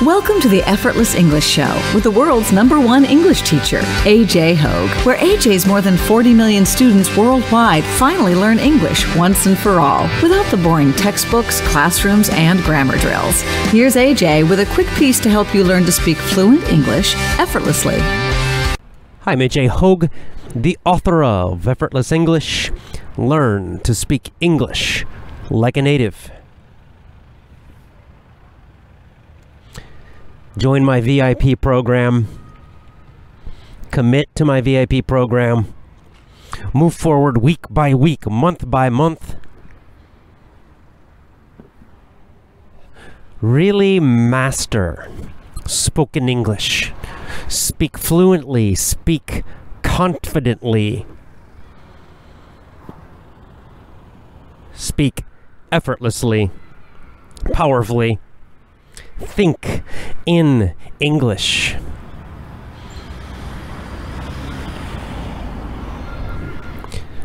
Welcome to the Effortless English Show with the world's #1 English teacher, AJ Hoge, where AJ's more than 40 million students worldwide finally learn English once and for all, without the boring textbooks, classrooms, and grammar drills. Here's AJ with a quick piece to help you learn to speak fluent English effortlessly. Hi, I'm AJ Hoge, the author of Effortless English. Learn to speak English like a native. Join my VIP program. Commit to my VIP program. Move forward week by week, month by month. Really master spoken English. Speak fluently, speak confidently. Speak effortlessly, powerfully. Think in English.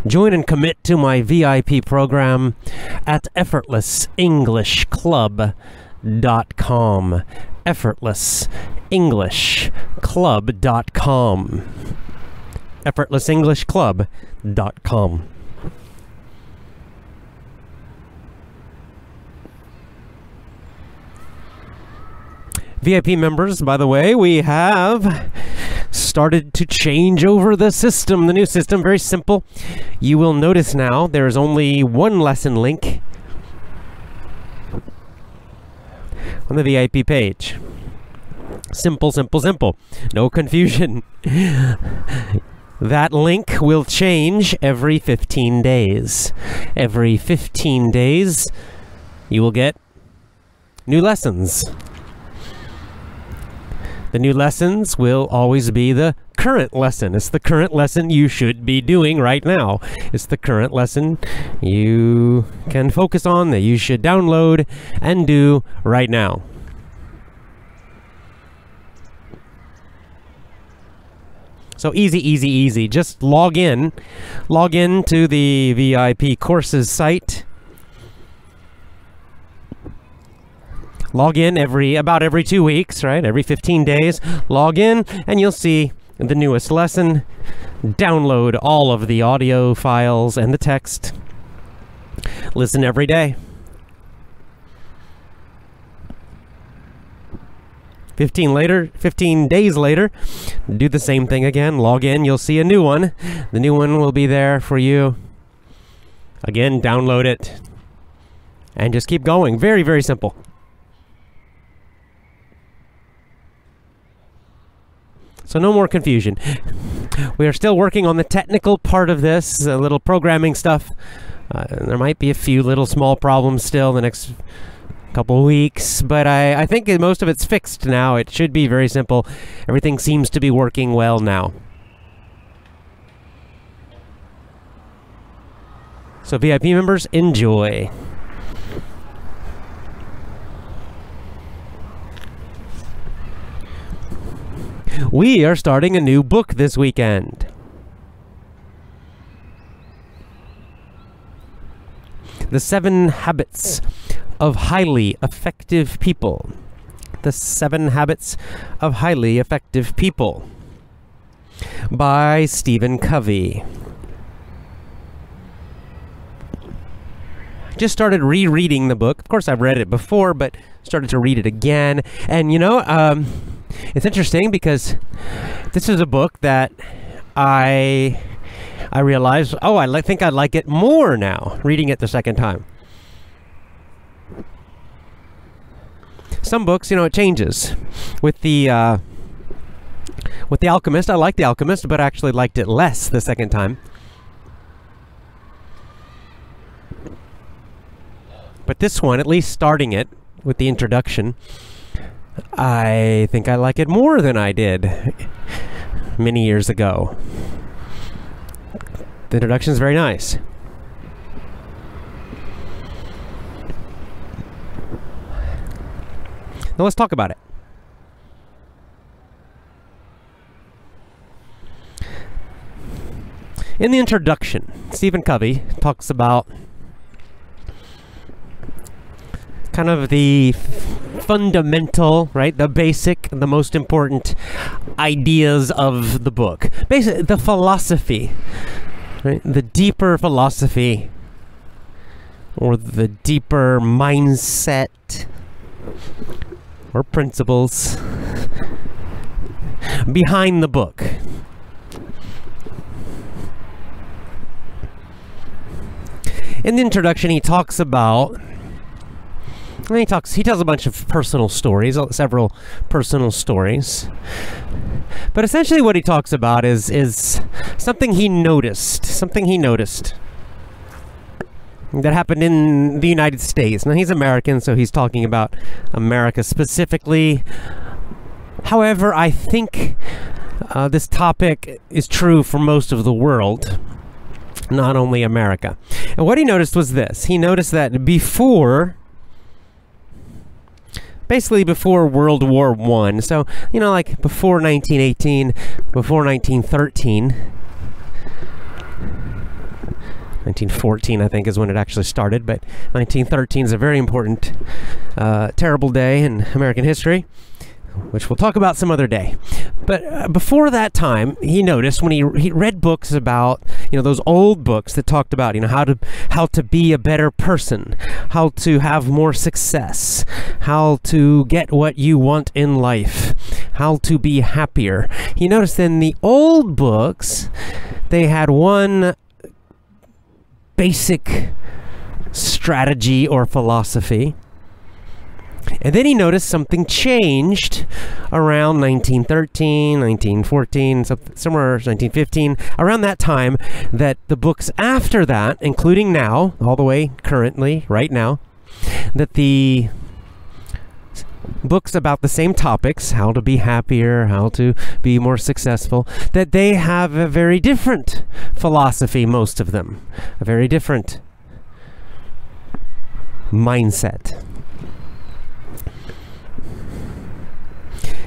Join and commit to my VIP program at effortlessenglishclub.com. effortlessenglishclub.com. effortlessenglishclub.com. VIP members, by the way, we have started to change over the system, the new system, very simple. You will notice now there is only one lesson link on the VIP page. Simple, simple, simple. No confusion. That link will change every 15 days. Every 15 days, you will get new lessons. The new lessons will always be the current lesson. It's the current lesson you should be doing right now. It's the current lesson you can focus on, that you should download and do right now. So easy, easy, easy. Just log in to the VIP courses site. Log in about every 2 weeks, right? Every 15 days. Log in and you'll see the newest lesson. Download all of the audio files and the text. Listen every day. 15 days later, do the same thing again. Log in, you'll see a new one. The new one will be there for you. Again, download it. And just keep going. Very, very simple. So no more confusion. We are still working on the technical part of this, a little programming stuff. There might be a few little small problems still the next couple weeks, but I think most of it's fixed now. It should be very simple. Everything seems to be working well now. So VIP members, enjoy. We are starting a new book this weekend. The 7 Habits of Highly Effective People. The 7 Habits of Highly Effective People by Stephen Covey. Just started rereading the book. Of course, I've read it before, but started to read it again. And you know, it's interesting because this is a book that I realized, I think I like it more now, reading it the second time. Some books, you know, it changes. With the Alchemist, I liked The Alchemist, but I actually liked it less the second time. But this one, at least starting it with the introduction, I think I like it more than I did many years ago. The introduction is very nice. Now let's talk about it. In the introduction, Stephen Covey talks about kind of the fundamental, right? The basic, the most important ideas of the book. Basically, the philosophy, right? The deeper philosophy, or the deeper mindset, or principles behind the book. In the introduction, he talks about, he tells a bunch of personal stories, several personal stories. But essentially what he talks about is something he noticed that happened in the United States. Now, he's American, so he's talking about America specifically. However, I think this topic is true for most of the world, not only America. And what he noticed was this. He noticed that basically before World War I, so, you know, like before 1918, before 1913, 1914, I think, is when it actually started, but 1913 is a very important, terrible day in American history, which we'll talk about some other day. But before that time, he noticed when he read books about, you know, those old books that talked about, you know, how to be a better person, how to have more success, how to get what you want in life, how to be happier. He noticed in the old books, they had one basic strategy or philosophy. And then he noticed something changed around 1913, 1914, somewhere 1915, around that time, that the books after that, including now, all the way currently, right now, that the books about the same topics, how to be happier, how to be more successful, that they have a very different philosophy, most of them, a very different mindset.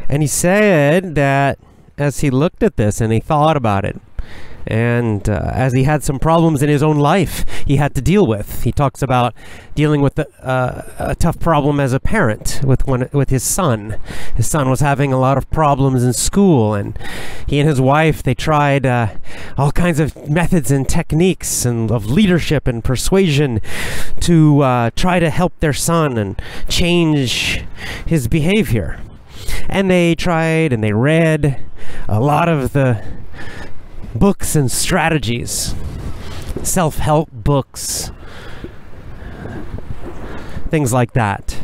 And he said that as he looked at this and he thought about it, and as he had some problems in his own life he had to deal with. He talks about dealing with a tough problem as a parent with his son. His son was having a lot of problems in school, and he and his wife, they tried all kinds of methods and techniques and of leadership and persuasion to try to help their son and change his behavior. And they tried and they read a lot of the books and strategies, self-help books, things like that.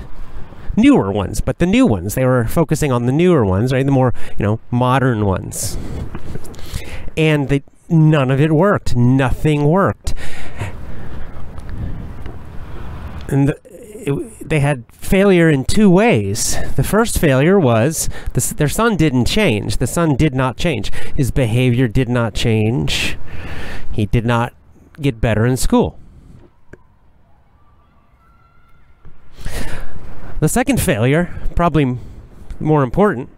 Newer ones, but the new ones. They were focusing on the newer ones, right? The more, you know, modern ones. And none of it worked. Nothing worked. And they had failure in two ways. The first failure was their son didn't change. The son did not change. His behavior did not change. He did not get better in school. The second failure, probably more important,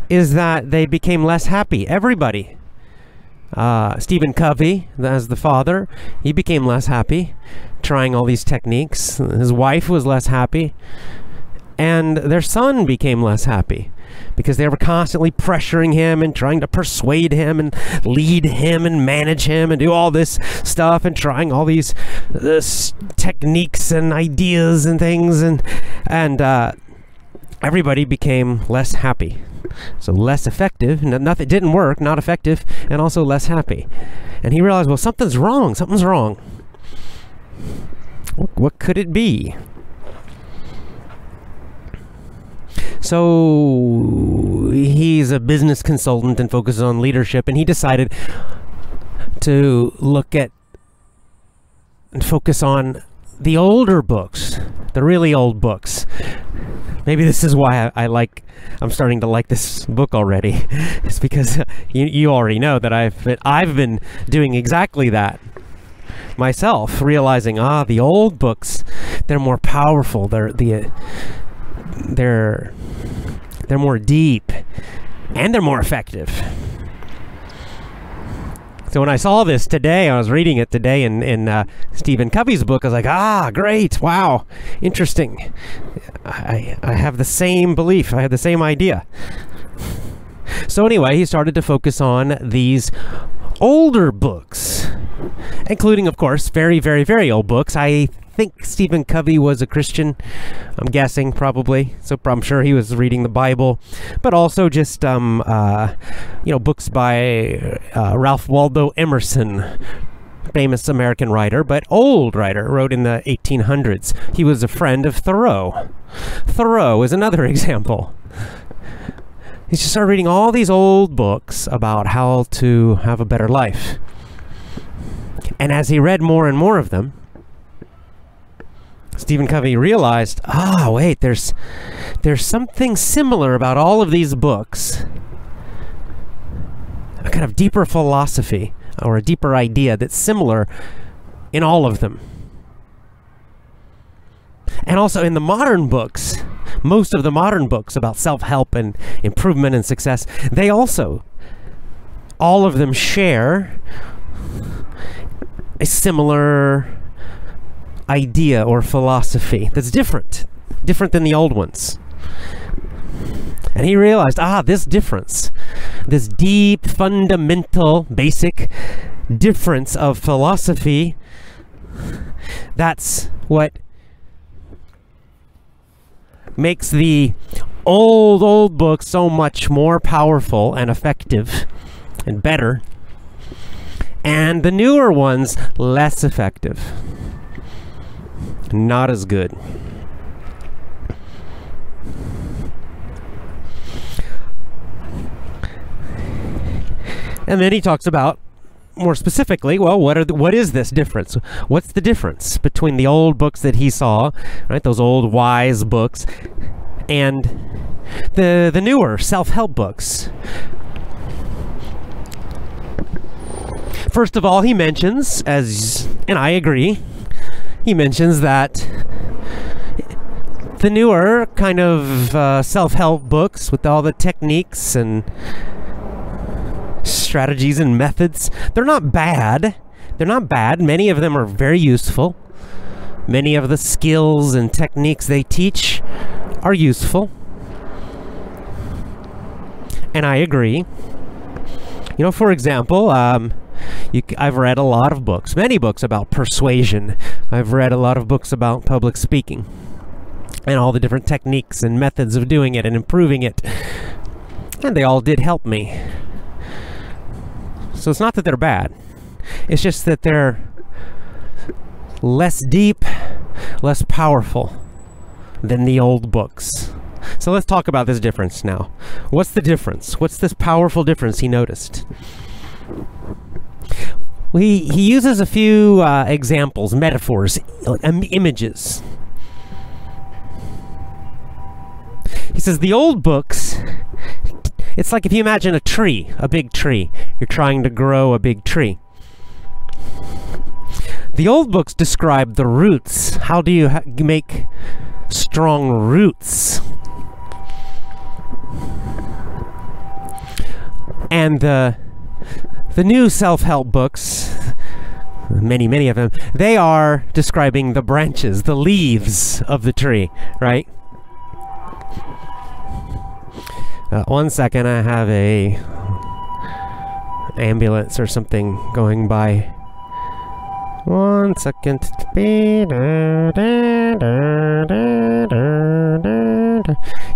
is that they became less happy. Everybody. Stephen Covey, as the father, he became less happy trying all these techniques. His wife was less happy, and their son became less happy because they were constantly pressuring him and trying to persuade him and lead him and manage him and do all this stuff and trying all these techniques and ideas and things, and everybody became less happy. So less effective, nothing didn't work, not effective, and also less happy. And he realized, well, something's wrong. What could it be? So he's a business consultant and focuses on leadership, and he decided to look at and focus on the older books, the really old books. Maybe this is why I'm starting to like this book already. It's because you already know that I've been doing exactly that myself, realizing the old books, they're more powerful, they're more deep, and they're more effective. So when I saw this today, I was reading it today in Stephen Covey's book, I was like, great, wow, interesting. I have the same belief. I have the same idea. So anyway, he started to focus on these older books, including, of course, very, very, very old books. I think Stephen Covey was a Christian, I'm guessing, probably. So I'm sure he was reading the Bible, but also just, books by Ralph Waldo Emerson, famous American writer, but old writer, wrote in the 1800s. He was a friend of Thoreau. Thoreau is another example. He just started reading all these old books about how to have a better life. And as he read more and more of them, Stephen Covey realized, wait, there's something similar about all of these books. A kind of deeper philosophy or a deeper idea that's similar in all of them. And also in the modern books, most of the modern books about self-help and improvement and success, they also, all of them share a similar idea or philosophy that's different than the old ones. And he realized, this difference, this deep, fundamental, basic difference of philosophy, that's what makes the old books so much more powerful and effective and better, and the newer ones less effective, not as good. And then he talks about, more specifically, well, what is this difference? What's the difference between the old books that he saw, right, those old wise books, and the newer self-help books? First of all, he mentions, and I agree, he mentions that the newer kind of self-help books with all the techniques and strategies and methods, they're not bad. They're not bad. Many of them are very useful. Many of the skills and techniques they teach are useful. And I agree. You know, for example, I've read a lot of books, many books about persuasion. I've read a lot of books about public speaking and all the different techniques and methods of doing it and improving it. And they all did help me. So it's not that they're bad. It's just that they're less deep, less powerful than the old books. So let's talk about this difference now. What's the difference? What's this powerful difference he noticed? He uses a few examples, metaphors, images. He says the old books, it's like if you imagine a tree, a big tree. You're trying to grow a big tree. The old books describe the roots. How do you make strong roots? And the new self-help books, many of them, they are describing the branches, the leaves of the tree, right? One second, I have a ambulance or something going by. 1 second.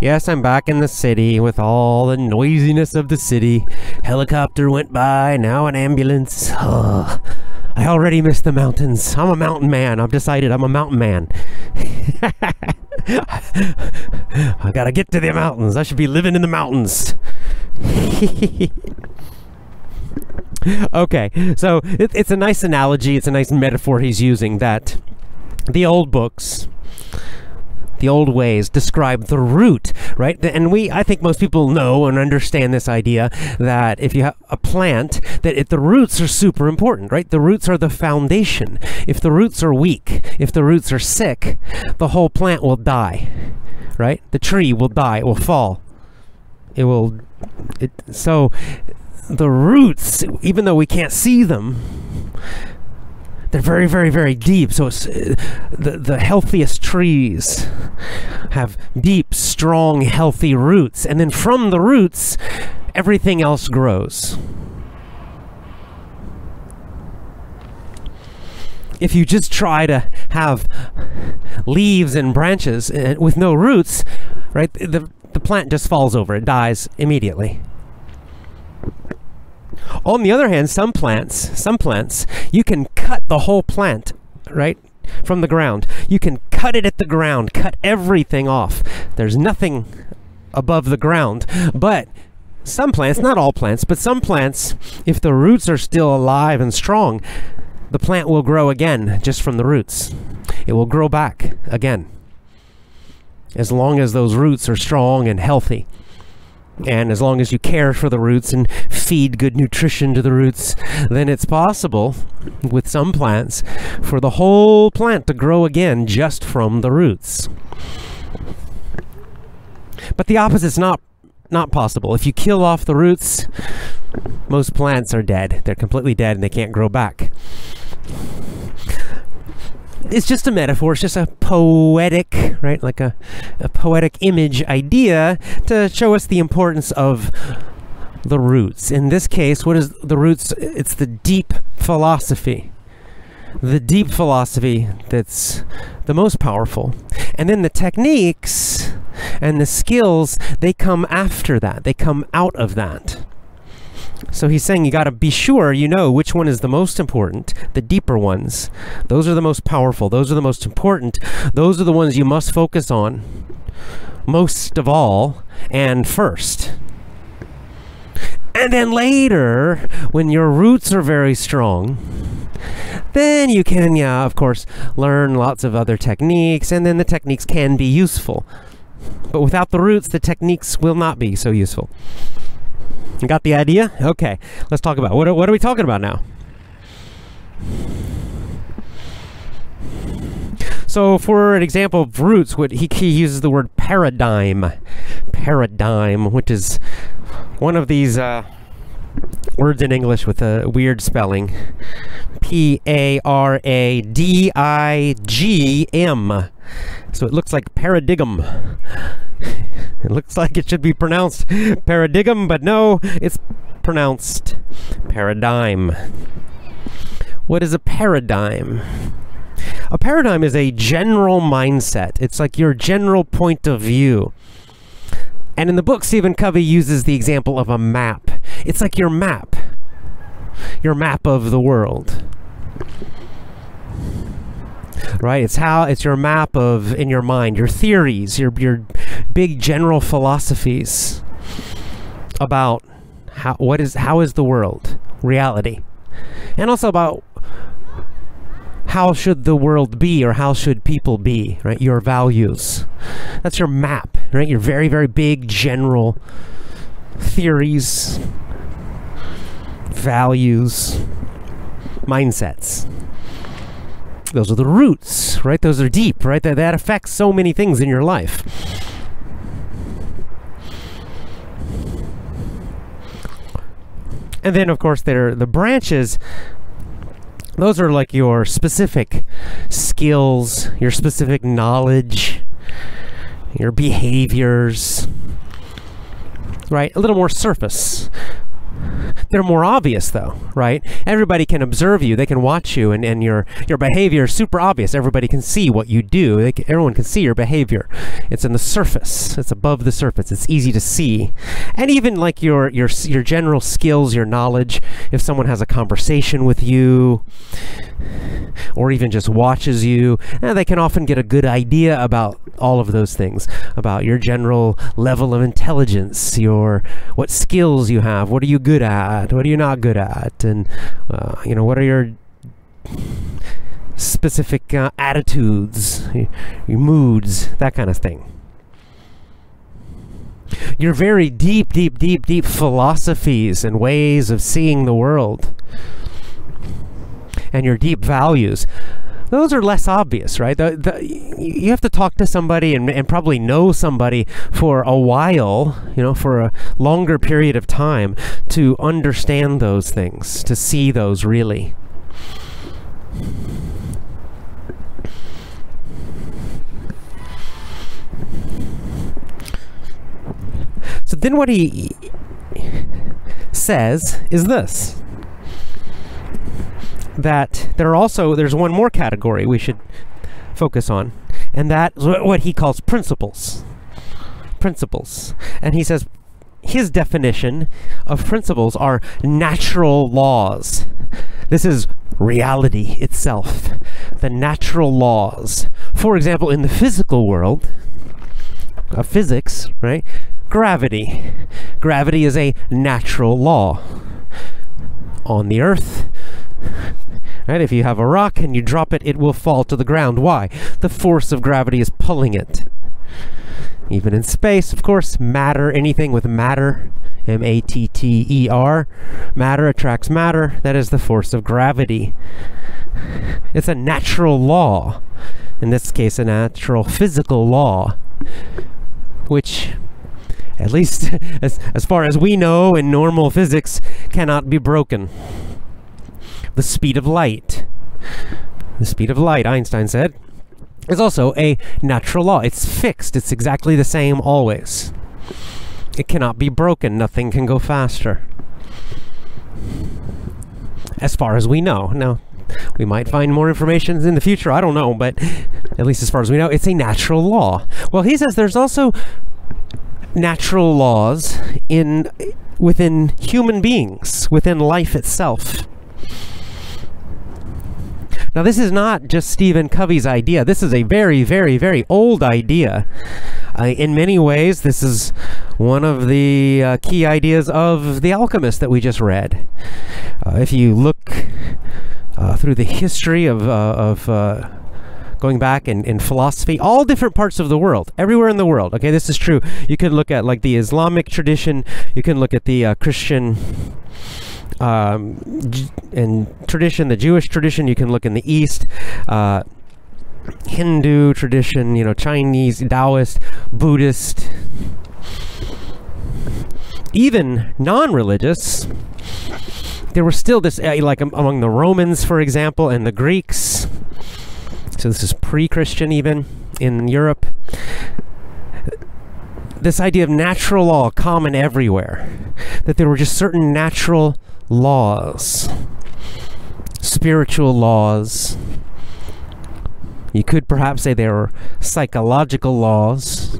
Yes, I'm back in the city with all the noisiness of the city. Helicopter went by, now an ambulance. I already miss the mountains. I'm a mountain man. I've decided I'm a mountain man. I gotta get to the mountains. I should be living in the mountains. Okay, so it's a nice analogy. It's a nice metaphor he's using, that the old books, the old ways describe the root, right? And I think most people know and understand this idea that if you have a plant, that the roots are super important, right? The roots are the foundation. If the roots are weak, if the roots are sick, the whole plant will die, right? The tree will die, it will fall. So the roots, even though we can't see them, they're very, very, very deep. So it's, the healthiest trees have deep, strong, healthy roots. And then from the roots, everything else grows. If you just try to have leaves and branches with no roots, right, the plant just falls over. It dies immediately. On the other hand, some plants, you can cut the whole plant, right, from the ground. You can cut it at the ground, cut everything off. There's nothing above the ground. But some plants, not all plants, but some plants, if the roots are still alive and strong, the plant will grow again just from the roots. It will grow back again, as long as those roots are strong and healthy. And as long as you care for the roots and feed good nutrition to the roots, then it's possible with some plants for the whole plant to grow again just from the roots. But the opposite's not possible. If you kill off the roots, most plants are dead. They're completely dead and they can't grow back. It's just a metaphor. It's just a poetic, right? Like a poetic image idea to show us the importance of the roots. In this case, what is the roots? It's the deep philosophy. The deep philosophy that's the most powerful. And then the techniques and the skills, they come after that. They come out of that. So he's saying you got to be sure you know which one is the most important, the deeper ones. Those are the most powerful. Those are the most important. Those are the ones you must focus on most of all and first. And then later, when your roots are very strong, then you can, of course, learn lots of other techniques, and then the techniques can be useful. But without the roots, the techniques will not be so useful. You got the idea? Okay, let's talk about what are we talking about now? So for an example of roots, he uses the word paradigm. Paradigm, which is one of these words in English with a weird spelling. Paradigm. So it looks like paradigm. It looks like it should be pronounced paradigm, but no, it's pronounced paradigm. What is a paradigm? A paradigm is a general mindset. It's like your general point of view. And in the book, Stephen Covey uses the example of a map. It's like your map of the world. Right? It's your map of, in your mind, your theories, your big general philosophies about how is the world, reality, and also about how should the world be, or how should people be, right? Your values. That's your map, right? Your very, very big general theories, values, mindsets. Those are the roots, right? Those are deep, right? That affects so many things in your life. And then, of course, there are the branches. Those are like your specific skills, your specific knowledge, your behaviors, right? A little more surface. They're more obvious, though, right? Everybody can observe you. They can watch you, and your behavior is super obvious. Everybody can see what you do. Everyone can see your behavior. It's in the surface. It's above the surface. It's easy to see. And even like your general skills, your knowledge, if someone has a conversation with you, or even just watches you, they can often get a good idea about all of those things, about your general level of intelligence, what skills you have, what are you good at, what are you not good at, and what are your specific attitudes, your moods, that kind of thing. Your very deep philosophies and ways of seeing the world, and your deep values. those are less obvious, right? You have to talk to somebody and probably know somebody for a while, for a longer period of time to understand those things, to see those really. So then what he says is this, that there's one more category we should focus on, and that's what he calls principles. Principles. And he says his definition of principles are natural laws. This is reality itself, the natural laws. For example, in the physical world of physics, right? Gravity. Gravity is a natural law on the earth. Right? If you have a rock and you drop it, it will fall to the ground. Why? The force of gravity is pulling it. Even in space, of course, matter, anything with matter, M-A-T-T-E-R, matter attracts matter. That is the force of gravity. It's a natural law. In this case, a natural physical law, which, at least as far as we know in normal physics, cannot be broken. The speed of light, Einstein said, is also a natural law. It's fixed. It's exactly the same always. It cannot be broken. Nothing can go faster. As far as we know. Now, we might find more information in the future. I don't know, but at least as far as we know, it's a natural law. Well, he says there's also natural laws within human beings, within life itself. Now, this is not just Stephen Covey's idea. This is a very, very, very old idea. In many ways, this is one of the key ideas of The Alchemist that we just read. If you look through the history of going back in philosophy, all different parts of the world, everywhere in the world. Okay, this is true. You could look at like the Islamic tradition. You can look at the Christian and tradition, the Jewish tradition. You can look in the East, Hindu tradition, Chinese, Taoist, Buddhist, even non-religious. There was still this, like among the Romans, for example, and the Greeks. So this is pre-Christian even in Europe. This idea of natural law common everywhere, that there were just certain natural laws, spiritual laws. You could perhaps say there were psychological laws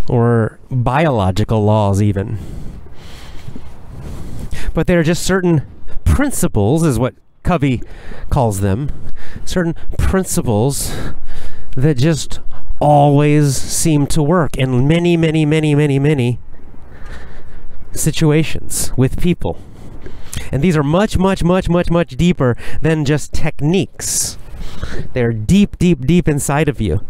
or biological laws even. But there are just certain principles, is what Covey calls them, certain principles that just always seem to work in many, many, many, many, many situations with people. And these are much, much, much, much, much deeper than just techniques. They're deep, deep, deep inside of you.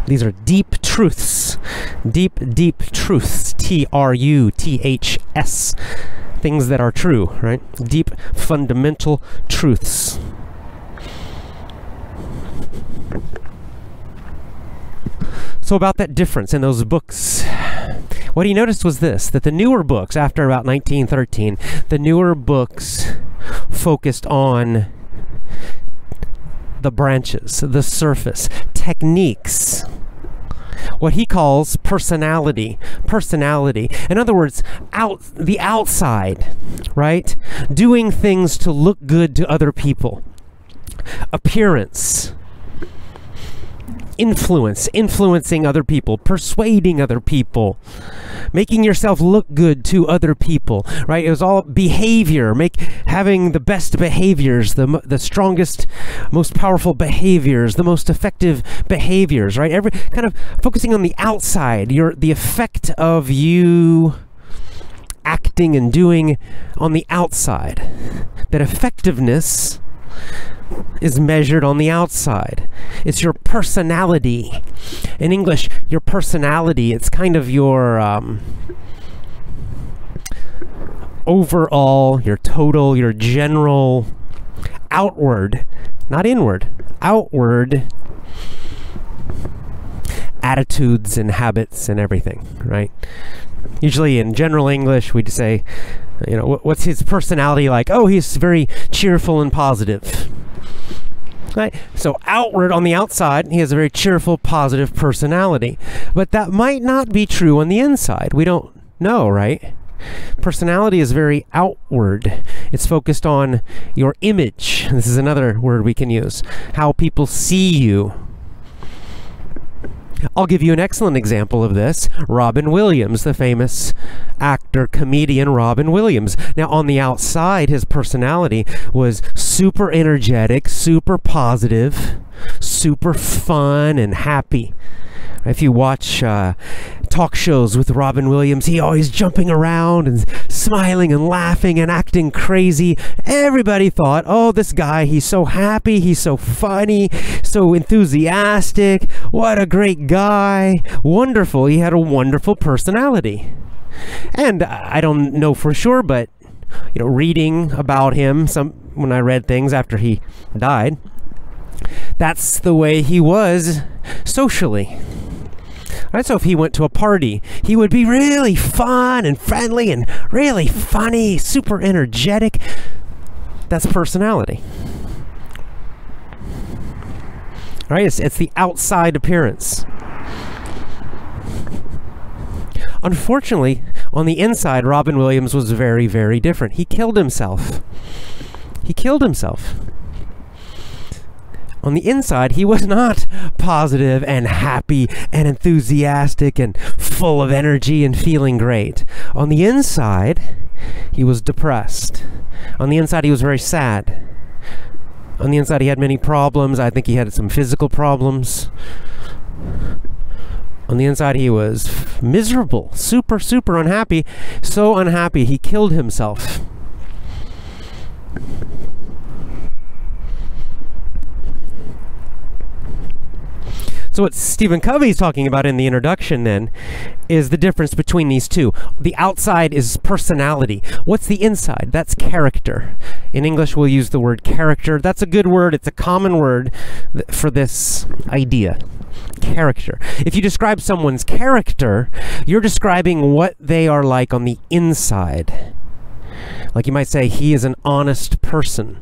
These are deep truths. Deep, deep truths. T-R-U-T-H-S. Things that are true, right? Deep, fundamental truths. So about that difference in those books, what he noticed was this, that the newer books, after about 1913, the newer books focused on the branches, the surface, techniques, what he calls personality. In other words, the outside, right? Doing things to look good to other people. Appearance. Influencing other people, persuading other people, making yourself look good to other people, right? It was all behavior, having the best behaviors, the strongest, most powerful behaviors, the most effective behaviors, right? Every kind of focusing on the outside, the effect of you acting and doing on the outside. That effectiveness is measured on the outside. It's your personality. In English, your personality, it's kind of your overall, your total, your general outward, not inward, outward attitudes and habits and everything, right? Usually in general English, we'd say, you know, what's his personality like? Oh, he's very cheerful and positive. Right? So outward, on the outside, he has a very cheerful, positive personality. But that might not be true on the inside. We don't know, right? Personality is very outward. It's focused on your image. This is another word we can use. How people see you. I'll give you an excellent example of this. Robin Williams, the famous actor, comedian Robin Williams. Now, on the outside, his personality was super energetic, super positive, super fun and happy. If you watch talk shows with Robin Williams, he always jumping around and smiling and laughing and acting crazy. Everybody thought, oh, this guy, he's so happy, he's so funny, so enthusiastic, what a great guy, wonderful. He had a wonderful personality. And I don't know for sure, but you know, reading about him, when I read things after he died, that's the way he was socially. Right, so if he went to a party, he would be really fun and friendly and really funny, super energetic. That's personality. Right? It's the outside appearance. Unfortunately, on the inside, Robin Williams was very, very different. He killed himself. He killed himself. On the inside, he was not positive and happy and enthusiastic and full of energy and feeling great. On the inside, he was depressed. On the inside, he was very sad. On the inside, he had many problems. I think he had some physical problems. On the inside, he was miserable, super, super unhappy. So unhappy, he killed himself. So what Stephen Covey's talking about in the introduction then is the difference between these two. The outside is personality. What's the inside? That's character. In English, we'll use the word character. That's a good word. It's a common word for this idea. Character. If you describe someone's character, you're describing what they are like on the inside. Like you might say, he is an honest person.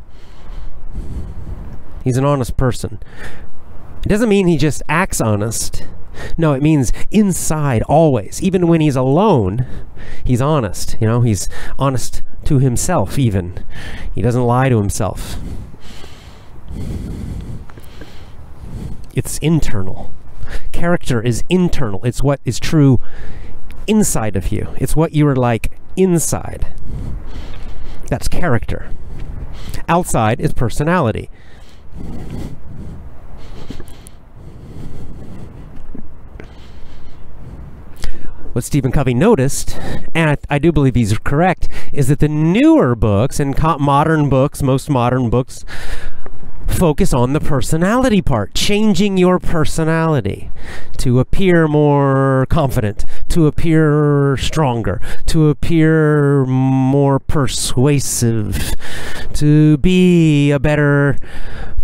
He's an honest person. It doesn't mean he just acts honest. No, it means inside, always. Even when he's alone, he's honest. You know, he's honest to himself even. He doesn't lie to himself. It's internal. Character is internal. It's what is true inside of you. It's what you are like inside. That's character. Outside is personality. What Stephen Covey noticed, and I do believe he's correct, is that the newer books and modern books, most modern books, focus on the personality part, changing your personality to appear more confident, to appear stronger, to appear more persuasive, to be a better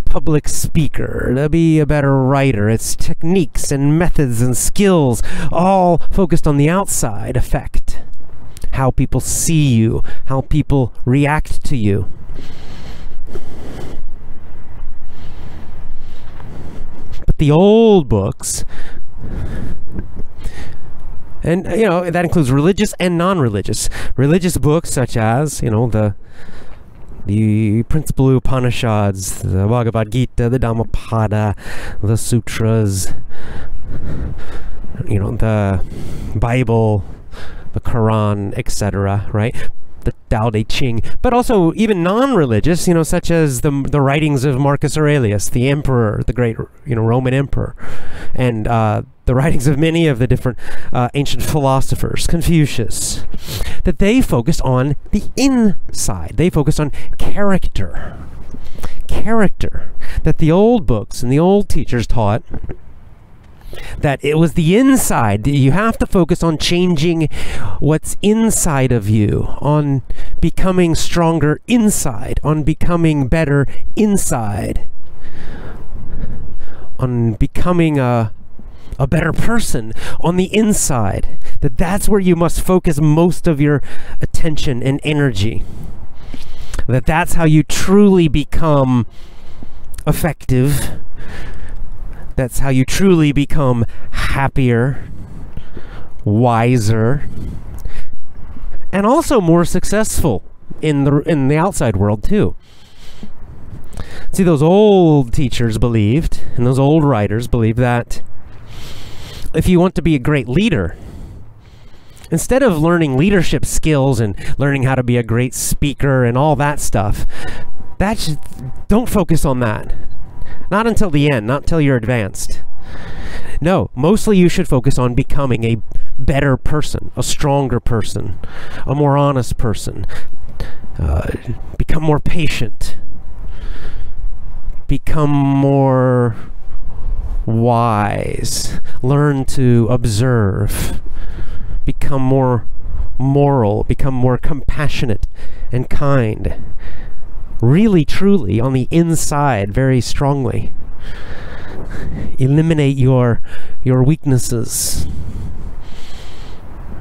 public speaker, to be a better writer. It's techniques and methods and skills, all focused on the outside effect. How people see you, how people react to you. But the old books, and you know, that includes religious and non-religious. Religious books such as, you know, the Principal Upanishads, the Bhagavad Gita, the Dhammapada, the Sutras, you know, the Bible, the Quran, etc., right? The Tao Te Ching, but also even non-religious, you know, such as the writings of Marcus Aurelius, the emperor, the great, you know, Roman emperor, and the writings of many of the different ancient philosophers, Confucius, that they focused on the inside. They focused on character. character, that the old books and the old teachers taught that it was the inside. You have to focus on changing what's inside of you, on becoming stronger inside, on becoming better inside, on becoming a better person on the inside. That's where you must focus most of your attention and energy. That's how you truly become effective. That's how you truly become happier, wiser, and also more successful in the outside world too. See, those old teachers believed, and those old writers believed, that if you want to be a great leader, instead of learning leadership skills and learning how to be a great speaker and all that stuff, don't focus on that. Not until the end, not until you're advanced. No, mostly you should focus on becoming a better person, a stronger person, a more honest person. Become more patient. Become more wise. Learn to observe. Become more moral. Become more compassionate and kind. Really, truly, on the inside, very strongly. Eliminate your weaknesses,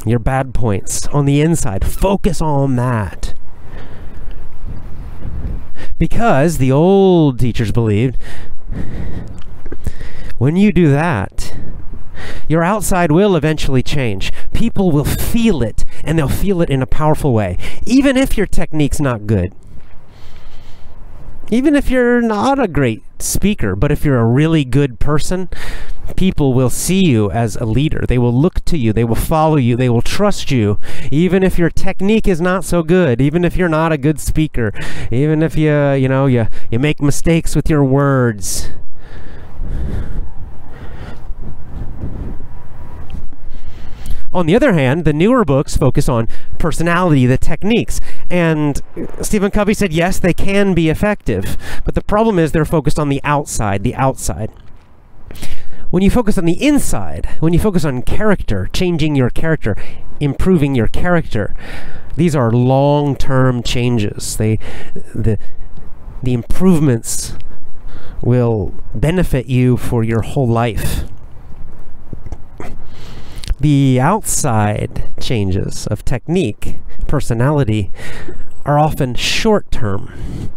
your bad points on the inside. Focus on that. Because the old teachers believed, when you do that, your outside will eventually change. People will feel it, and they'll feel it in a powerful way. Even if your technique's not good. Even if you're not a great speaker, but if you're a really good person, people will see you as a leader. They will look to you. They will follow you. They will trust you. Even if your technique is not so good, even if you're not a good speaker, even if you make mistakes with your words. On the other hand, the newer books focus on personality, the techniques. And Stephen Covey said, yes, they can be effective. But the problem is they're focused on the outside, When you focus on the inside, when you focus on character, changing your character, improving your character, these are long-term changes. The improvements will benefit you for your whole life. The outside changes of technique, personality, are often short-term.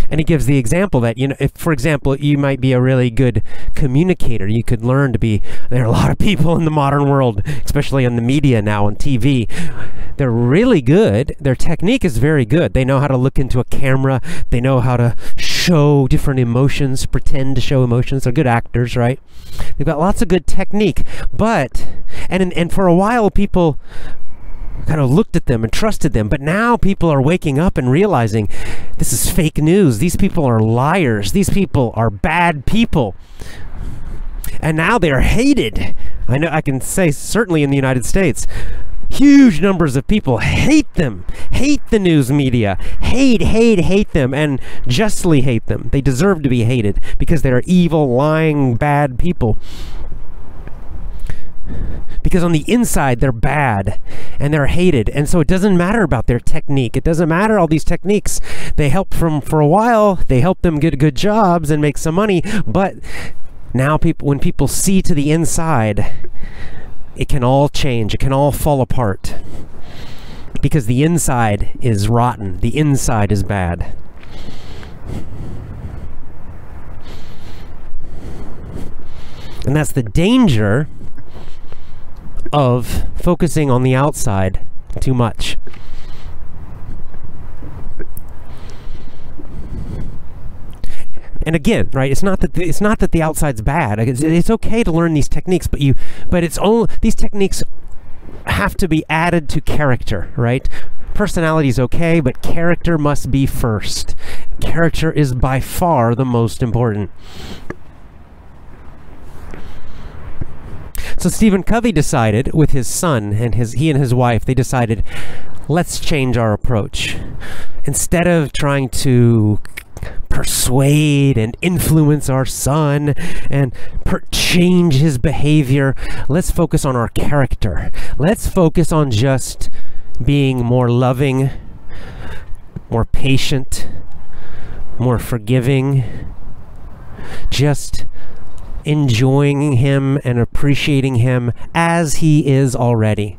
And he gives the example that, if, for example, you might be a really good communicator, you could learn to be, there are a lot of people in the modern world, especially in the media now, on TV, they're really good. Their technique is very good. They know how to look into a camera. They know how to show different emotions, pretend to show emotions. They're good actors, right? They've got lots of good technique. But, and for a while, people kind of looked at them and trusted them, but now people are waking up and realizing this is fake news. These people are liars. These people are bad people. And now they are hated. I know I can say certainly in the United States, huge numbers of people hate them, hate the news media, hate them, and justly hate them. They deserve to be hated because they're evil, lying, bad people. Because on the inside, they're bad and they're hated. And so it doesn't matter about their technique. It doesn't matter all these techniques. They help for a while. They help them get good jobs and make some money. But now when people see to the inside, it can all change. It can all fall apart. Because the inside is rotten. The inside is bad. And that's the danger of focusing on the outside too much. And again, right? It's not that the outside's bad. It's okay to learn these techniques, but it's only these techniques have to be added to character, right? Personality is okay, but character must be first. Character is by far the most important. So Stephen Covey decided with his son and he and his wife, they decided, let's change our approach. Instead of trying to persuade and influence our son and change his behavior, let's focus on our character. Let's focus on just being more loving, more patient, more forgiving, just enjoying him and appreciating him as he is already.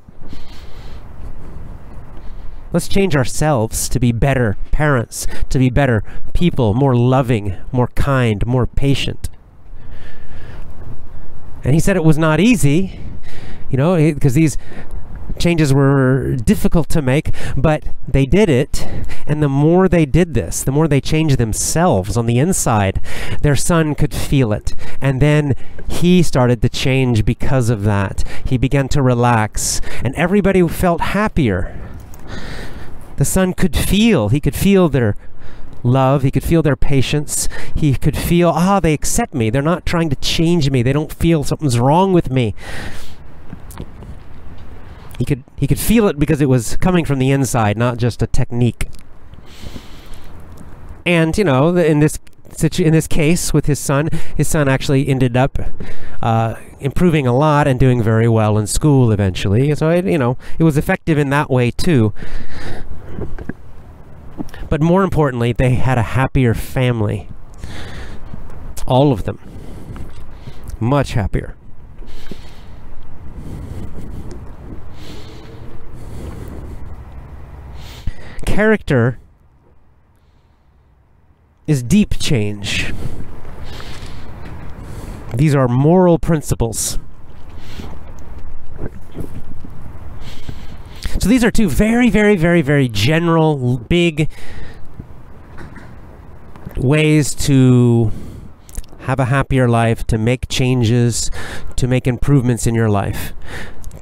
Let's change ourselves to be better parents, to be better people, more loving, more kind, more patient. And he said it was not easy, because these changes were difficult to make, but they did it. And the more they did this, the more they changed themselves on the inside, their son could feel it. And then he started to change because of that. He began to relax, and everybody felt happier. The son could feel their love. He could feel their patience. He could feel, they accept me. They're not trying to change me. They don't feel something's wrong with me. He could feel it because it was coming from the inside, not just a technique. And in this case with his son actually ended up improving a lot and doing very well in school eventually. So it was effective in that way too. But more importantly, they had a happier family. All of them. Much happier. Character is deep change. These are moral principles. So these are two very, very, very, very general, big ways to have a happier life, to make changes, to make improvements in your life.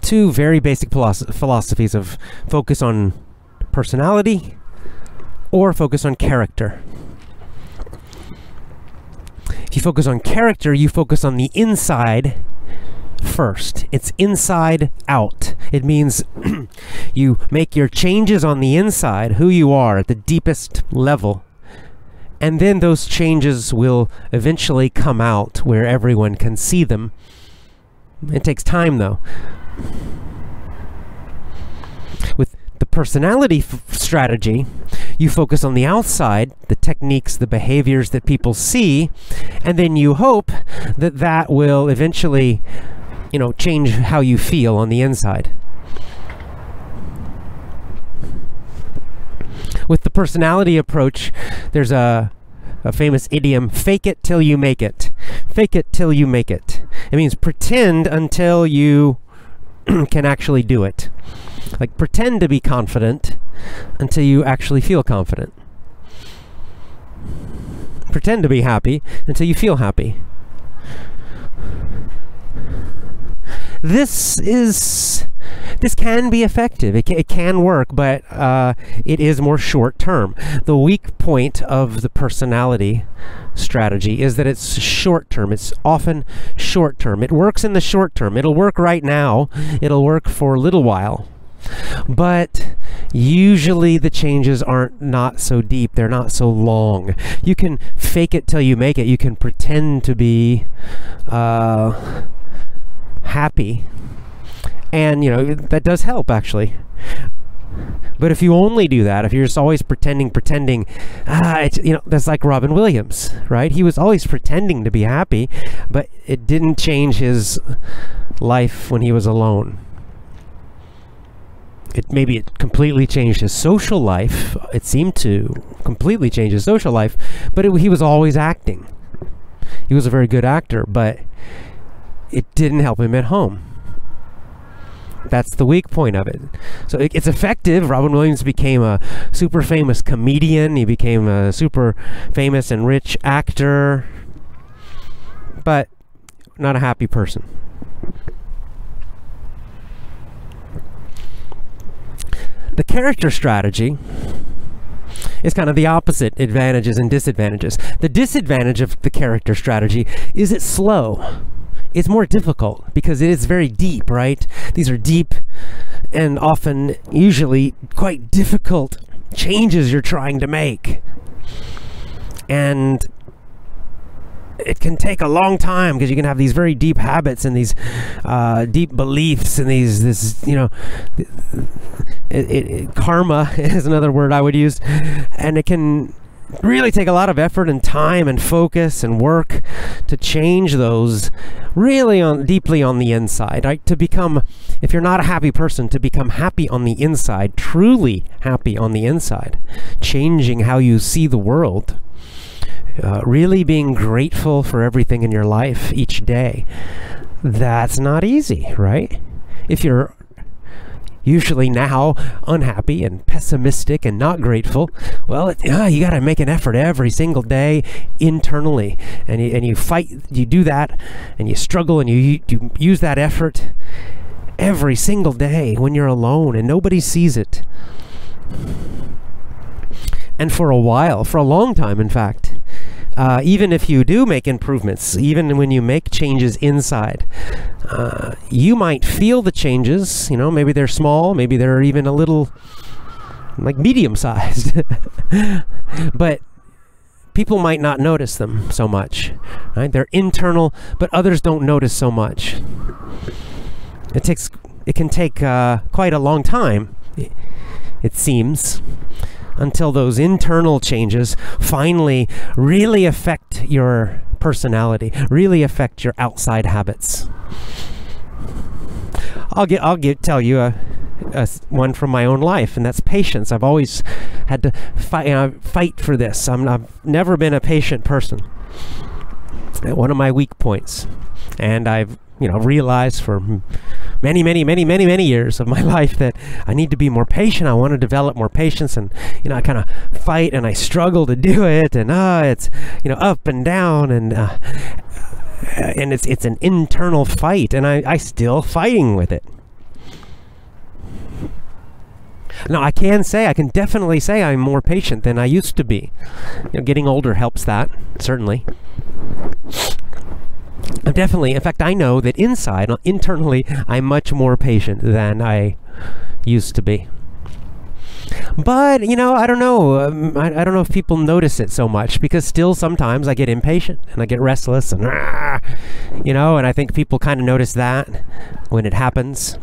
Two very basic philosophies of focus on personality or focus on character. If you focus on character, you focus on the inside first. It's inside out. It means you make your changes on the inside, who you are at the deepest level, and then those changes will eventually come out where everyone can see them. It takes time though. With the personality strategy, you focus on the outside, the techniques, the behaviors that people see, and then you hope that that will eventually change how you feel on the inside. With the personality approach, there's a famous idiom, fake it till you make it. Fake it till you make it. It means pretend until you can actually do it. Like pretend to be confident until you actually feel confident. Pretend to be happy until you feel happy. This can be effective. It can work, but it is more short term. The weak point of the personality strategy is that it's short term. It's often short term. It works in the short term. It'll work right now. It'll work for a little while. But usually the changes aren't not so deep. They're not so long. You can fake it till you make it. You can pretend to be happy, and that does help actually. But if you only do that, if you're just always pretending, that's like Robin Williams, right? He was always pretending to be happy, but it didn't change his life when he was alone. Maybe it completely changed his social life. It seemed to completely change his social life, but he was always acting. He was a very good actor, but it didn't help him at home. That's the weak point of it. So it's effective. Robin Williams became a super famous comedian. He became a super famous and rich actor, but not a happy person. The character strategy is kind of the opposite, advantages and disadvantages. The disadvantage of the character strategy is it's slow. it's more difficult because it is very deep, right? These are deep and often, usually, quite difficult changes you're trying to make. And it can take a long time because you can have these very deep habits and these deep beliefs and karma is another word I would use, and it can really take a lot of effort and time and focus and work to change those really deeply on the inside, right? To become, if you're not a happy person, to become happy on the inside, truly happy on the inside, changing how you see the world. Really being grateful for everything in your life each day. That's not easy, right? If you're usually now unhappy and pessimistic and not grateful, well, you got to make an effort every single day internally, and you fight, you do that, and you struggle, and you use that effort every single day when you're alone and nobody sees it. And for a while, for a long time, in fact, even if you do make improvements, even when you make changes inside, you might feel the changes. Maybe they're small, maybe they're even a little like medium-sized, but people might not notice them so much, right? They're internal, but others don't notice so much. It can take quite a long time, it seems, until those internal changes finally really affect your personality, really affect your outside habits. I'll tell you one from my own life, and that's patience. I've always had to fight for this. I've never been a patient person. One of my weak points, and I've realized for many years of my life that I need to be more patient. I want to develop more patience, and I kind of fight and I struggle to do it, and it's up and down, and it's an internal fight, and I still fighting with it. Now I can definitely say I'm more patient than I used to be. Getting older helps that, certainly. Definitely. In fact, I know that internally, I'm much more patient than I used to be. But, I don't know. I don't know if people notice it so much, because still sometimes I get impatient and I get restless and, and I think people kind of notice that when it happens.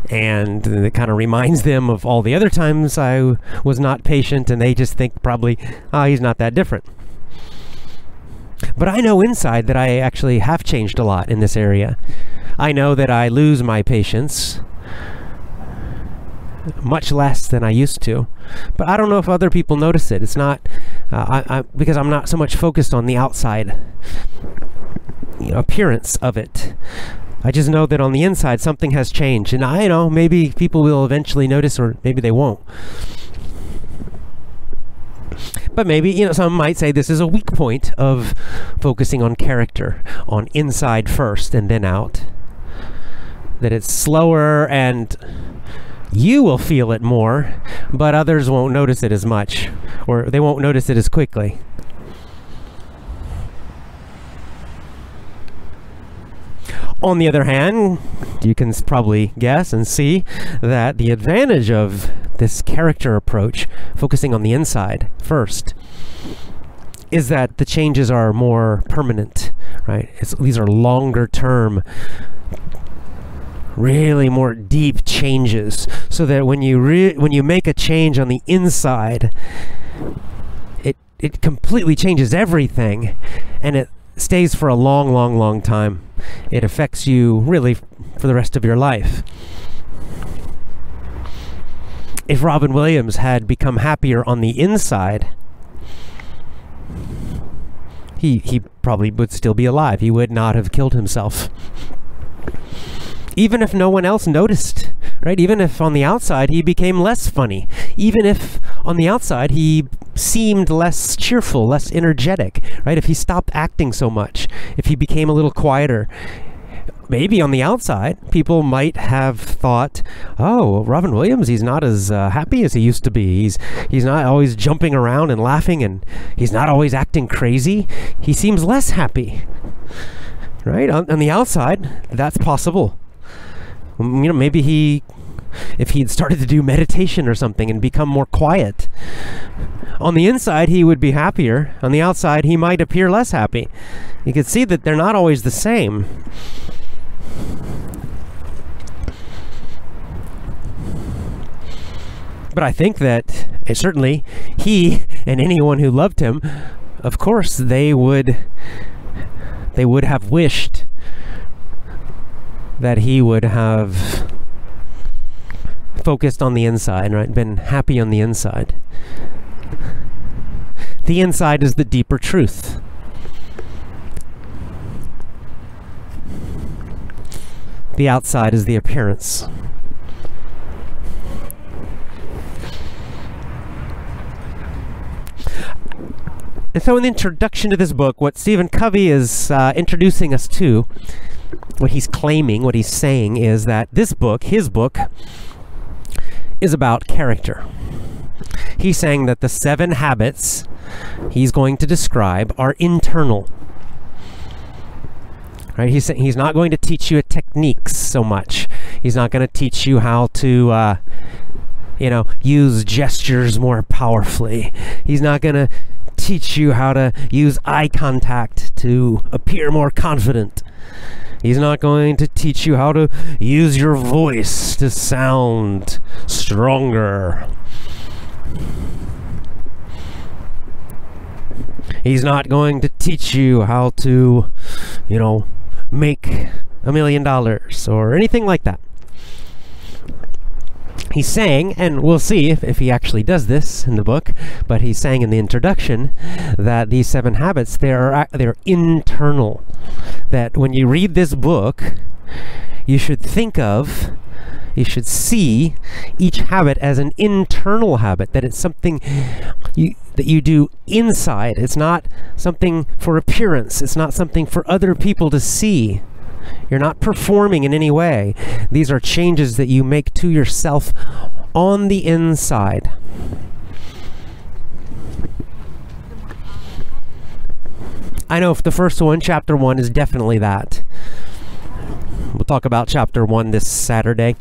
And it kind of reminds them of all the other times I was not patient, and they just think probably, he's not that different. But I know inside that I actually have changed a lot in this area. I know that I lose my patience much less than I used to. But I don't know if other people notice it. It's not because I'm not so much focused on the outside appearance of it. I just know that on the inside something has changed. And I know maybe people will eventually notice, or maybe they won't. But maybe, some might say this is a weak point of focusing on character, on inside first and then out. That it's slower and you will feel it more, but others won't notice it as much, or they won't notice it as quickly. On the other hand, you can probably guess and see that the advantage of this character approach, focusing on the inside first, is that the changes are more permanent, right? These are longer term, really more deep changes, so that when you make a change on the inside, it completely changes everything, and it stays for a long time. It affects you really for the rest of your life. If Robin Williams had become happier on the inside, he probably would still be alive. He would not have killed himself. Even if no one else noticed, right? Even if on the outside he became less funny. Even if on the outside he seemed less cheerful, less energetic, right? If he stopped acting so much, if he became a little quieter, maybe on the outside people might have thought, oh, Robin Williams, he's not as happy as he used to be. He's not always jumping around and laughing, and he's not always acting crazy. He seems less happy. right? On the outside, that's possible. Maybe if he'd started to do meditation or something and become more quiet, on the inside he would be happier. On the outside he might appear less happy. You can see that they're not always the same. But I think that certainly he and anyone who loved him, of course, they would have wished that he would have focused on the inside, right? Been happy on the inside. The inside is the deeper truth. The outside is the appearance. And so in the introduction to this book, what Stephen Covey is introducing us to, what he's claiming, what he's saying is that this book, his book, is about character. He's saying that the 7 habits he's going to describe are internal. Right? He's not going to teach you techniques so much. He's not going to teach you how to, use gestures more powerfully. He's not going to teach you how to use eye contact to appear more confident. He's not going to teach you how to use your voice to sound stronger. He's not going to teach you how to, make $1 million or anything like that. He's saying, and we'll see if he actually does this in the book, but he's saying in the introduction that these 7 habits, they're internal. That when you read this book, you should see each habit as an internal habit, that it's something that you do inside. It's not something for appearance. It's not something for other people to see. You're not performing in any way. These are changes that you make to yourself on the inside. I know if the first one, chapter 1, is definitely that. We'll talk about chapter 1 this Saturday.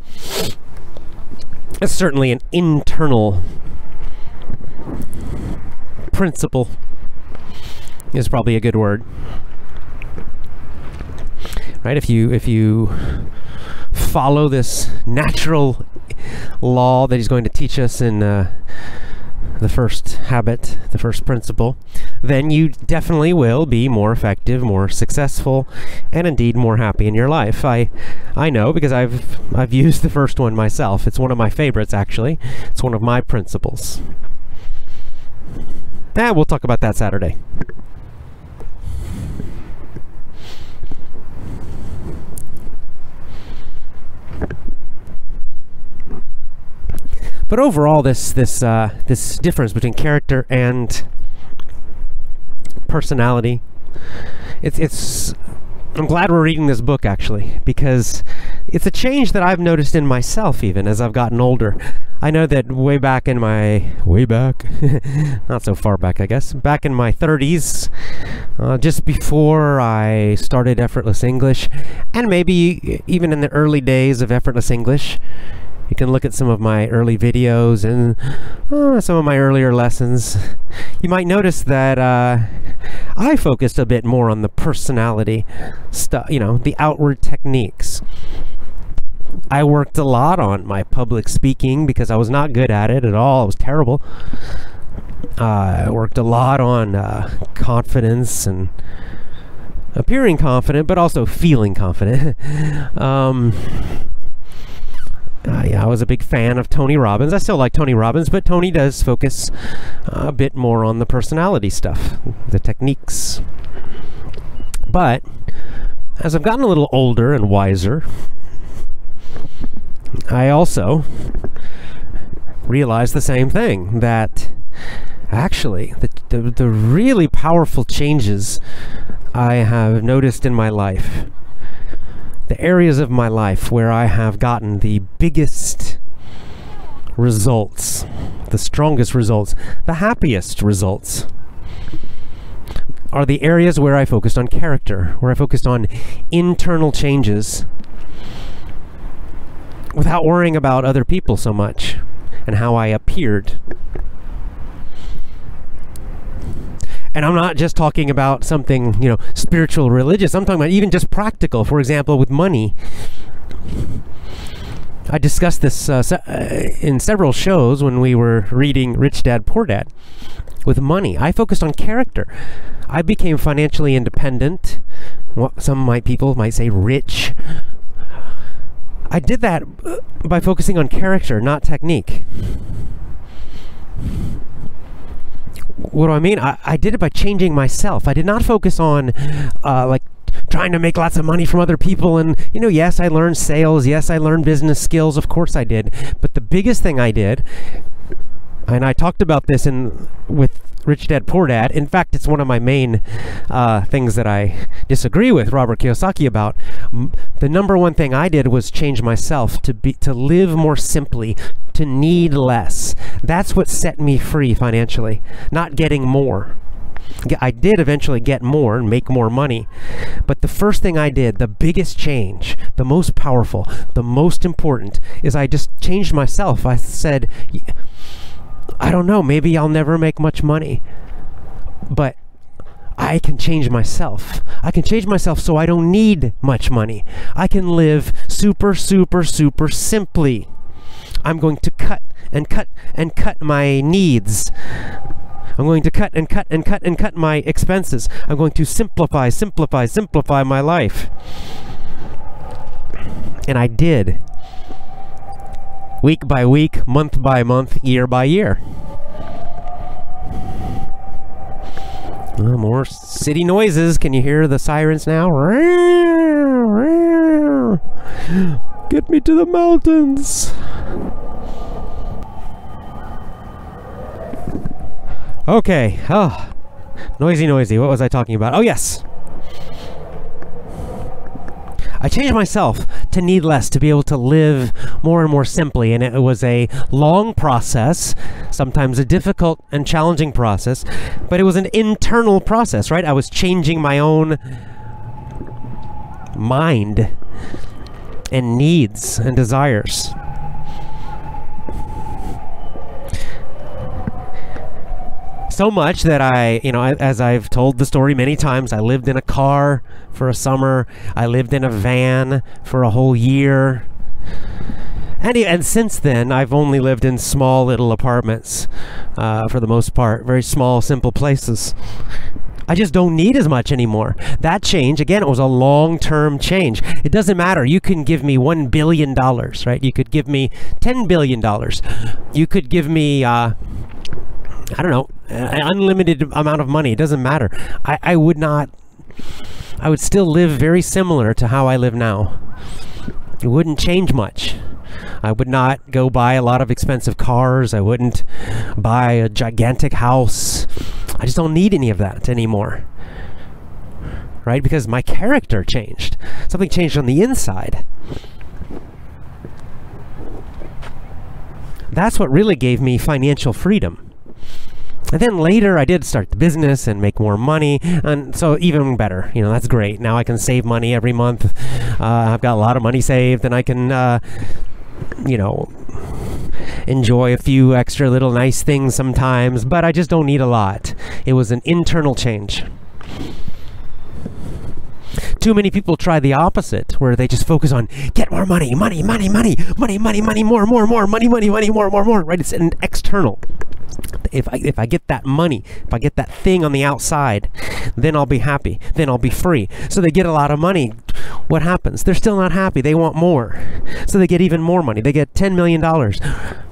It's certainly an internal principle, is probably a good word. Right? If you follow this natural law that he's going to teach us in the first habit, the first principle, then you definitely will be more effective, more successful, and indeed more happy in your life. I know, because I've used the first one myself. It's one of my favorites, actually. It's one of my principles. We'll talk about that Saturday. But overall, this difference between character and personality, I'm glad we're reading this book, actually, because it's a change that I've noticed in myself even as I've gotten older. I know that not so far back, I guess, back in my 30s, just before I started Effortless English, and maybe even in the early days of Effortless English. You can look at some of my early videos and some of my earlier lessons. You might notice that I focused a bit more on the personality stuff, the outward techniques. I worked a lot on my public speaking because I was not good at it at all. I was terrible. I worked a lot on confidence and appearing confident, but also feeling confident. I was a big fan of Tony Robbins. I still like Tony Robbins, but Tony does focus a bit more on the personality stuff, the techniques. But as I've gotten a little older and wiser, I also realized the same thing, that actually the really powerful changes I have noticed in my life, the areas of my life where I have gotten the biggest results, the strongest results, the happiest results, are the areas where I focused on character, where I focused on internal changes without worrying about other people so much and how I appeared. And I'm not just talking about something, spiritual, religious. I'm talking about even just practical. For example, with money. I discussed this in several shows when we were reading Rich Dad, Poor Dad. With money, I focused on character. I became financially independent. People might say rich. I did that by focusing on character, not technique. What do I mean? I did it by changing myself. I did not focus on trying to make lots of money from other people. And, yes, I learned sales. Yes, I learned business skills. Of course I did. But the biggest thing I did, and I talked about this with Rich Dad, Poor Dad. In fact, it's one of my main things that I disagree with Robert Kiyosaki about. The number one thing I did was change myself to live more simply, to need less. That's what set me free financially, not getting more. I did eventually get more and make more money. But the first thing I did, the biggest change, the most powerful, the most important, is I just changed myself. I said, I don't know, maybe I'll never make much money, but I can change myself. I can change myself so I don't need much money. I can live super, super, super simply. I'm going to cut and cut and cut my needs. I'm going to cut and cut and cut and cut my expenses. I'm going to simplify, simplify, simplify my life. And I did. Week by week, month by month, year by year. More city noises. Can you hear the sirens now? Get me to the mountains. Okay. Oh, noisy. What was I talking about? Oh, yes. I changed myself to need less, to be able to live more and more simply. And it was a long process, sometimes a difficult and challenging process, but it was an internal process, right? I was changing my own mind and needs and desires. So much that as I've told the story many times, I lived in a car for a summer. I lived in a van for a whole year. And since then, I've only lived in small little apartments, for the most part. Very small, simple places. I just don't need as much anymore. That change, again, it was a long-term change. It doesn't matter. You can give me $1 billion, right? You could give me $10 billion. You could give me, I don't know, an unlimited amount of money. It doesn't matter. I would still live very similar to how I live now. It wouldn't change much. I would not go buy a lot of expensive cars. I wouldn't buy a gigantic house. I just don't need any of that anymore. Right? Because my character changed. Something changed on the inside. That's what really gave me financial freedom. And then later I did start the business and make more money, and so even better. That's great. Now I can save money every month. I've got a lot of money saved, and I can enjoy a few extra little nice things sometimes, but I just don't need a lot. It was an internal change. Too many people try the opposite, where they just focus on get more money, money, more, money, more, right? It's an external. If I get that money, if I get that thing on the outside, then I'll be happy. Then I'll be free. So they get a lot of money. What happens? They're still not happy. They want more. So they get even more money. They get $10 million.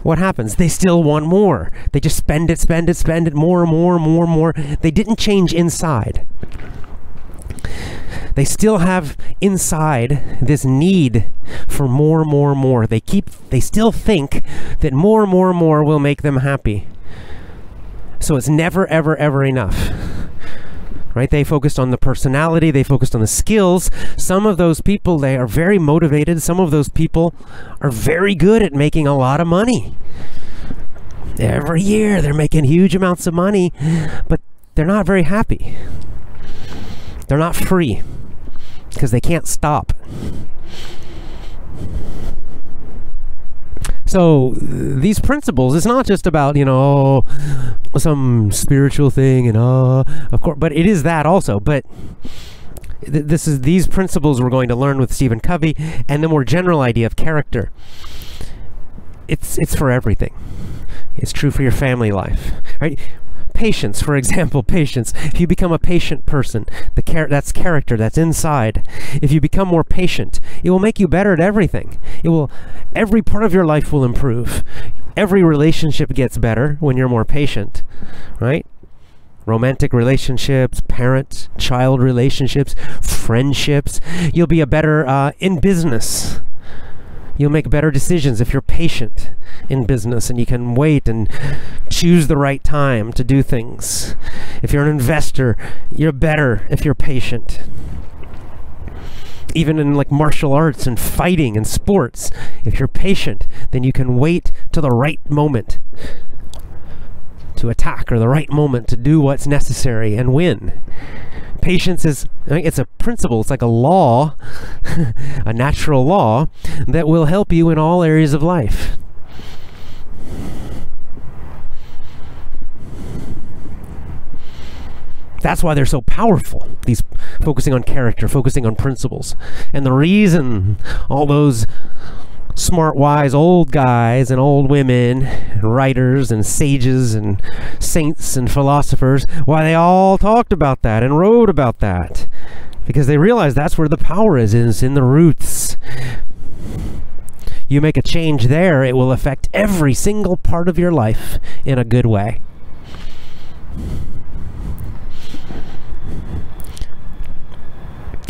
What happens? They still want more. They just spend it, more. They didn't change inside. They still have inside this need for more. They still think that more will make them happy. So it's never, ever enough. Right? They focused on the personality. They focused on the skills. Some of those people, they are very motivated. Some of those people are very good at making a lot of money. Every year they're making huge amounts of money, but they're not very happy. They're not free because they can't stop. So these principles, it's not just about, some spiritual thing and of course, but it is that also. But these principles we're going to learn with Stephen Covey, and the more general idea of character. It's for everything. It's true for your family life, right? Patience, for example, patience. If you become a patient person, that's character, that's inside. If you become more patient, it will make you better at everything. Every part of your life will improve. Every relationship gets better when you're more patient, right? Romantic relationships, parent-child relationships, friendships. You'll be a better in business. You'll make better decisions if you're patient in business and you can wait and choose the right time to do things. If you're an investor, you're better if you're patient. Even in like martial arts and fighting and sports, if you're patient, then you can wait to the right moment to attack or the right moment to do what's necessary and win. Patience it's a principle, it's like a law, a natural law that will help you in all areas of life. That's why they're so powerful, these focusing on character, focusing on principles. And the reason all those smart, wise old guys and old women, and writers and sages and saints and philosophers, why they all talked about that and wrote about that. Because they realized that's where the power is in the roots. You make a change there, it will affect every single part of your life in a good way.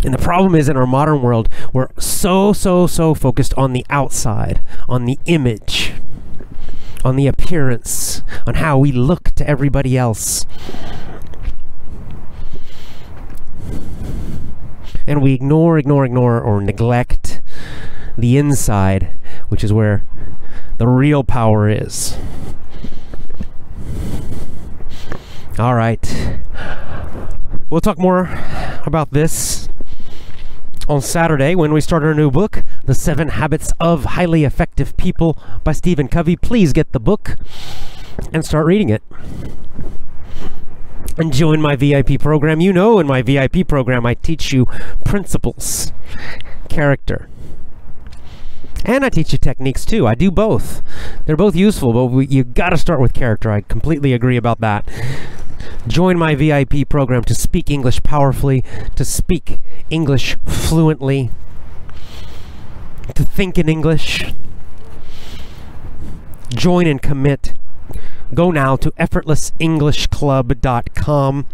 And the problem is, in our modern world, we're so focused on the outside, on the image, on the appearance, on how we look to everybody else. And we ignore or neglect the inside, which is where the real power is. All right. We'll talk more about this on Saturday when we start our new book, The 7 Habits of Highly Effective People by Stephen Covey. Please get the book and start reading it. And join my VIP program. In my VIP program, I teach you principles, character, and I teach you techniques too. I do both. They're both useful, but you got to start with character. I completely agree about that. Join my VIP program to speak English powerfully, to speak English fluently, to think in English. Join and commit. Go now to effortlessenglishclub.com.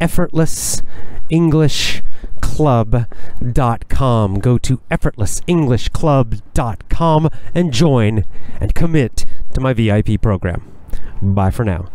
effortlessenglishclub.com. Go to effortlessenglishclub.com and join and commit to my VIP program. Bye for now.